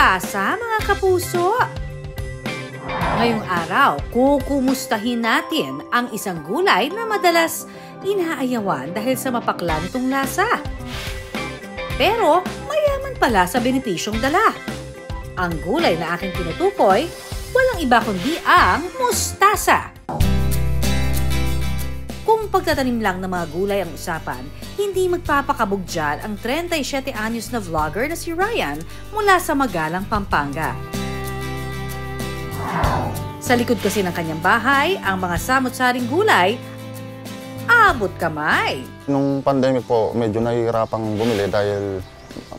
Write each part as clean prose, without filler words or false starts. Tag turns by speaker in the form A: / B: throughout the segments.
A: mustasa, mga kapuso! Ngayong araw, kukumustahin natin ang isang gulay na madalas inaayawan dahil sa mapakla nitong lasa. Pero mayaman pala sa benepisyong dala. Ang gulay na aking tinutukoy, walang iba kundi ang mustasa. Kung pagtatanim lang ng mga gulay ang usapan, hindi magpapakabog dyan ang 37 anyos na vlogger na si Ryan mula sa Magalang, Pampanga. Sa likod kasi ng kanyang bahay, ang mga samot-saring gulay, abot kamay.
B: Nung pandemic po, medyo nahihirapang bumili dahil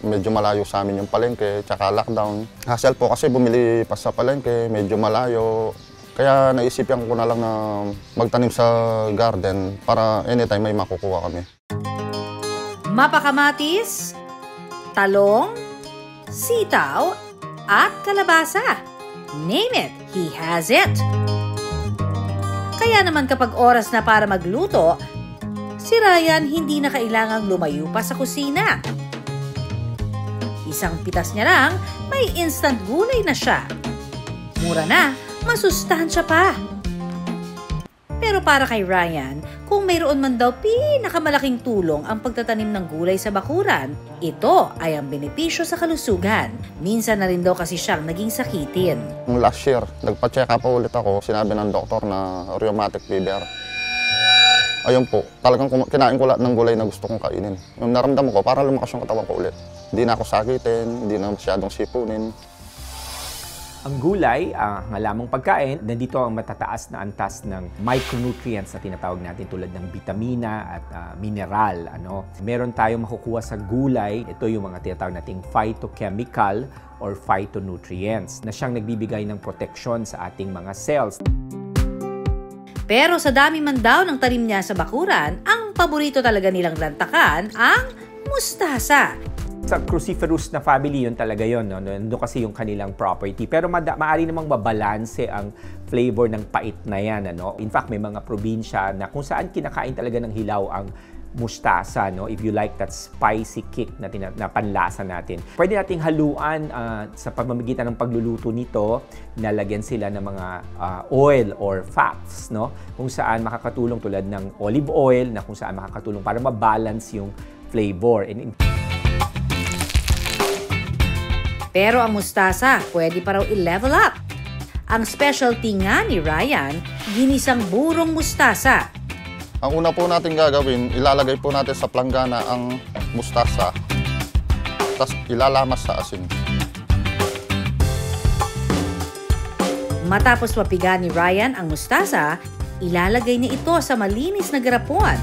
B: medyo malayo sa amin yung palengke, tsaka lockdown. Hassle po kasi bumili pa sa palengke, medyo malayo. Kaya naisipan ko na lang na magtanim sa garden para anytime may makukuha kami.
A: Mapakamatis, talong, sitaw, at kalabasa. Name it, he has it. Kaya naman kapag oras na para magluto, si Ryan hindi na kailangang lumayo pa sa kusina. Isang pitas niya lang, may instant gulay na siya. Mura na, masustansya pa. Pero para kay Ryan, kung mayroon man daw pinakamalaking tulong ang pagtatanim ng gulay sa bakuran, ito ay ang benepisyo sa kalusugan. Minsan na rin daw kasi siyang naging sakitin.
B: Last year, nagpa-check up ulit ako. Sinabi ng doktor na rheumatic fever. Ayun po, talagang kinain ko lahat ng gulay na gusto kong kainin. Yung naramdaman ko, para lumakas yung katawan ko ulit. Hindi na ako sakitin, hindi na masyadong sipunin.
C: Ang gulay, ang halamang pagkain, nandito ang matataas na antas ng micronutrients na tinatawag natin tulad ng vitamina at mineral. Meron tayong makukuha sa gulay, ito yung mga tinatawag nating phytochemical or phytonutrients na siyang nagbibigay ng proteksyon sa ating mga cells.
A: Pero sa dami man daw ng tanim niya sa bakuran, ang paborito talaga nilang lantakan ang mustasa.
C: Sa cruciferous na family, yun talaga yun. Nandun kasi yung kanilang property. Pero maaari namang mabalanse ang flavor ng pait na yan. In fact, may mga probinsya na kung saan kinakain talaga ng hilaw ang mustasa. If you like that spicy kick na panlasa natin. Pwede nating haluan sa pamamagitan ng pagluluto nito, nalagyan sila ng mga oil or fats. Kung saan makakatulong tulad ng olive oil na kung saan makakatulong para mabalance yung flavor.
A: Pero ang mustasa, pwede pa raw i-level up. Ang specialty nga ni Ryan, ginisang burong mustasa.
B: Ang una po natin gagawin, ilalagay po natin sa planggana ang mustasa. Tapos ilalamas sa asin.
A: Matapos mapiga ni Ryan ang mustasa, ilalagay niya ito sa malinis na garapon.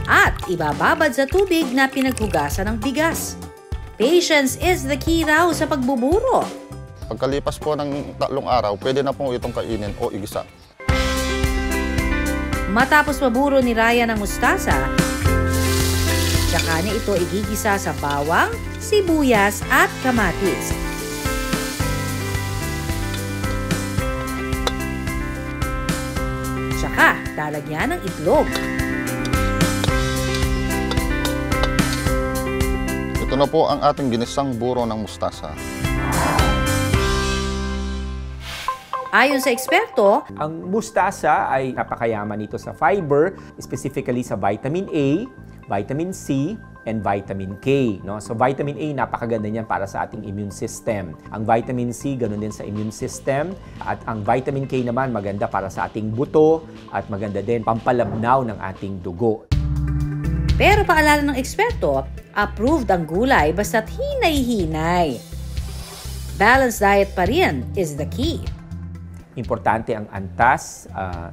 A: At ibababad sa tubig na pinaghugasan ng bigas. Patience is the key raw sa pagbuburo.
B: Pagkalipas po ng 3 araw, pwede na po itong kainin o igisa.
A: Matapos maburo ni Ryan ang mustasa, tsaka niya ito igigisa sa bawang, sibuyas at kamatis. Tsaka lalagyan ng itlog.
B: Ito na po ang ating ginisang buro ng mustasa.
A: Ayon sa eksperto,
C: ang mustasa ay napakayaman nito sa fiber, specifically sa vitamin A, vitamin C, and vitamin K. So vitamin A, napakaganda niyan para sa ating immune system. Ang vitamin C, ganun din sa immune system. At ang vitamin K naman, maganda para sa ating buto at maganda din pampalabnaw ng ating dugo.
A: Pero paalala ng eksperto, approved ang gulay basta't hinay-hinay. Balanced diet pa rin is the key.
C: Importante ang antas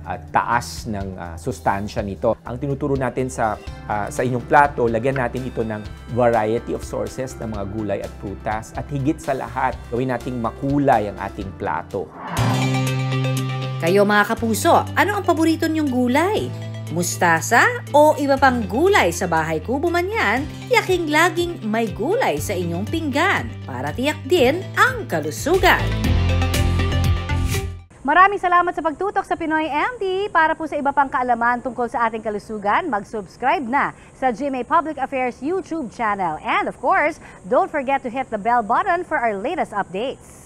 C: at taas ng sustansya nito. Ang tinuturo natin sa inyong plato, lagyan natin ito ng variety of sources ng mga gulay at prutas. At higit sa lahat, gawin nating makulay ang ating plato.
A: Kayo mga kapuso, ano ang paborito niyong gulay? Mustasa o iba pang gulay sa bahay kubo man yan, tiyaking laging may gulay sa inyong pinggan para tiyak din ang kalusugan. Maraming salamat sa pagtutok sa Pinoy MD. Para po sa iba pang kaalaman tungkol sa ating kalusugan, mag-subscribe na sa GMA Public Affairs YouTube channel. And of course, don't forget to hit the bell button for our latest updates.